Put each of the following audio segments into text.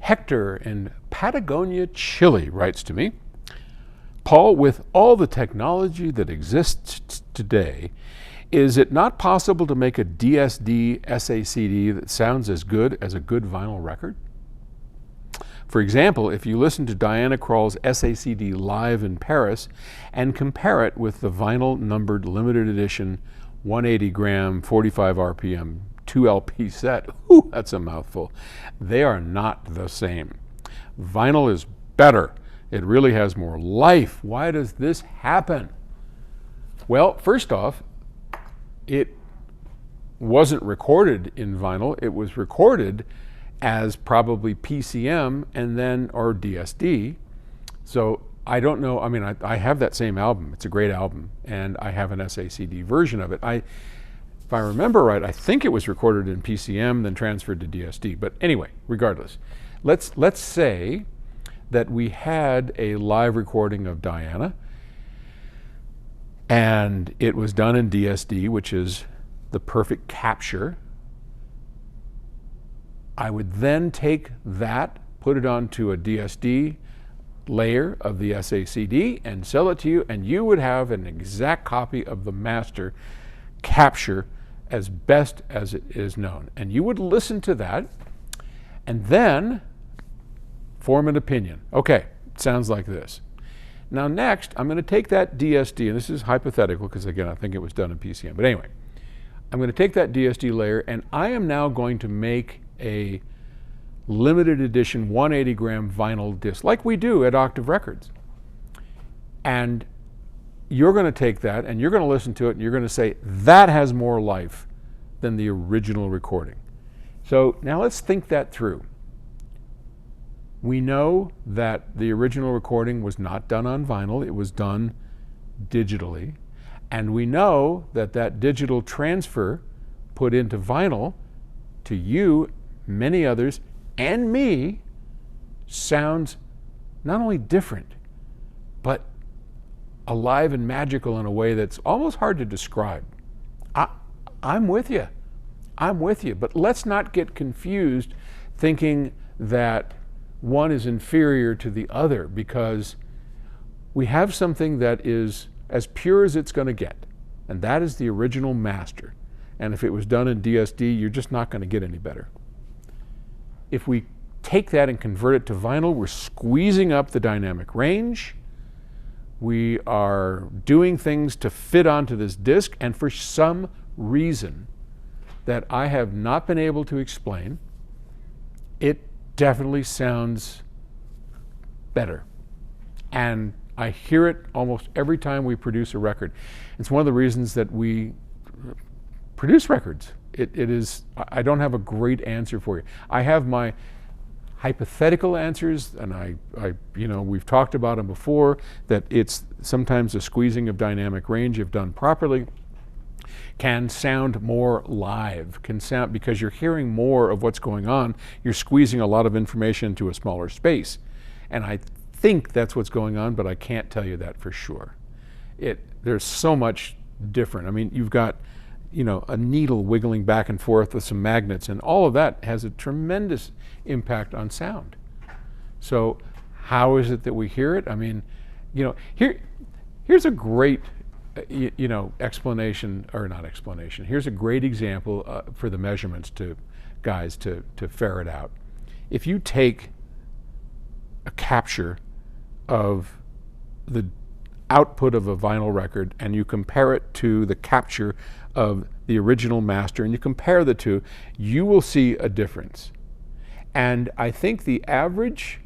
Hector in Patagonia, Chile writes to me, Paul, with all the technology that exists today, is it not possible to make a DSD SACD that sounds as good as a good vinyl record? For example, if you listen to Diana Krall's SACD live in Paris and compare it with the vinyl numbered limited edition 180 gram, 45 RPM, 2LP set, whew, that's a mouthful. They are not the same. Vinyl is better. It really has more life. Why does this happen? Well, first off, it wasn't recorded in vinyl. It was recorded as probably PCM and then, or DSD. So I don't know, I mean, I have that same album. It's a great album, and I have an SACD version of it. If I remember right, I think it was recorded in PCM, then transferred to DSD. But anyway, regardless, let's say that we had a live recording of Diana, and it was done in DSD, which is the perfect capture. I would then take that, put it onto a DSD layer of the SACD and sell it to you, and you would have an exact copy of the master capture as best as it is known. And you would listen to that and then form an opinion. Okay, it sounds like this. Now next, I'm going to take that DSD, and this is hypothetical because again, I think it was done in PCM. But anyway, I'm going to take that DSD layer, and I am now going to make a limited edition 180 gram vinyl disc, like we do at Octave Records. And you're going to take that and you're going to listen to it and you're going to say, that has more life than the original recording. So now let's think that through. We know that the original recording was not done on vinyl, it was done digitally. And we know that that digital transfer put into vinyl to you, many others, and me, sounds not only different, but alive and magical in a way that's almost hard to describe. I'm with you. I'm with you. But let's not get confused thinking that one is inferior to the other, because we have something that is as pure as it's going to get, and that is the original master. And if it was done in DSD, you're just not going to get any better. If we take that and convert it to vinyl, we're squeezing up the dynamic range. We are doing things to fit onto this disc, and for some reason that I have not been able to explain, it definitely sounds better. And I hear it almost every time we produce a record. It's one of the reasons that we produce records. It is, I don't have a great answer for you. I have my hypothetical answers, and we've talked about them before, that it's sometimes a squeezing of dynamic range, if done properly, can sound more live, can sound, because you're hearing more of what's going on, you're squeezing a lot of information into a smaller space. And I think that's what's going on, but I can't tell you that for sure. There's so much different. I mean, you've got, a needle wiggling back and forth with some magnets, and all of that has a tremendous impact on sound. So how is it that we hear it? I mean, here's a great, explanation, or not explanation. Here's a great example for the measurements to guys to ferret out. If you take a capture of the output of a vinyl record and you compare it to the capture of the original master, and you compare the two, you will see a difference. And I think the average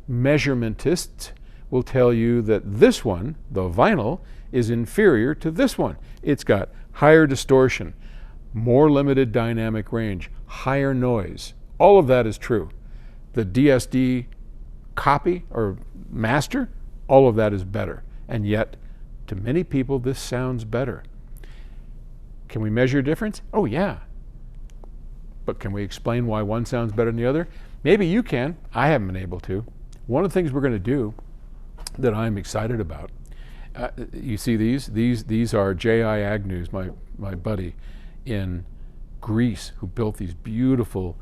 measurementist will tell you that this one, the vinyl, is inferior to this one. It's got higher distortion, more limited dynamic range, higher noise. All of that is true. The DSD copy or master, all of that is better. And yet, to many people, this sounds better. Can we measure a difference? Oh yeah. But can we explain why one sounds better than the other? Maybe you can. I haven't been able to. One of the things we're going to do that I'm excited about, you see these are J.I. Agnew's, my buddy in Greece, who built these beautiful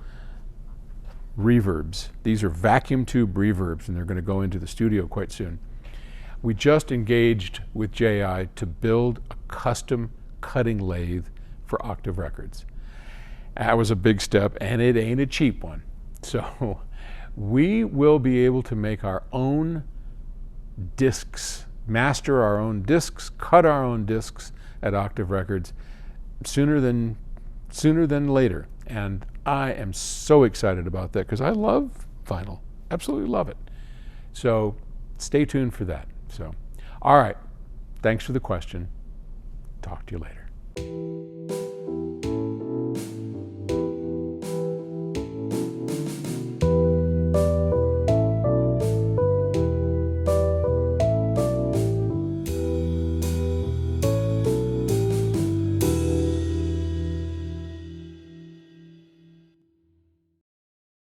reverbs. These are vacuum tube reverbs, and they're going to go into the studio quite soon. We just engaged with JI to build a custom cutting lathe for Octave Records. That was a big step, and it ain't a cheap one. So we will be able to make our own discs, master our own discs, cut our own discs at Octave Records sooner than later. And I am so excited about that because I love vinyl, absolutely love it. So stay tuned for that. So, all right, thanks for the question. Talk to you later.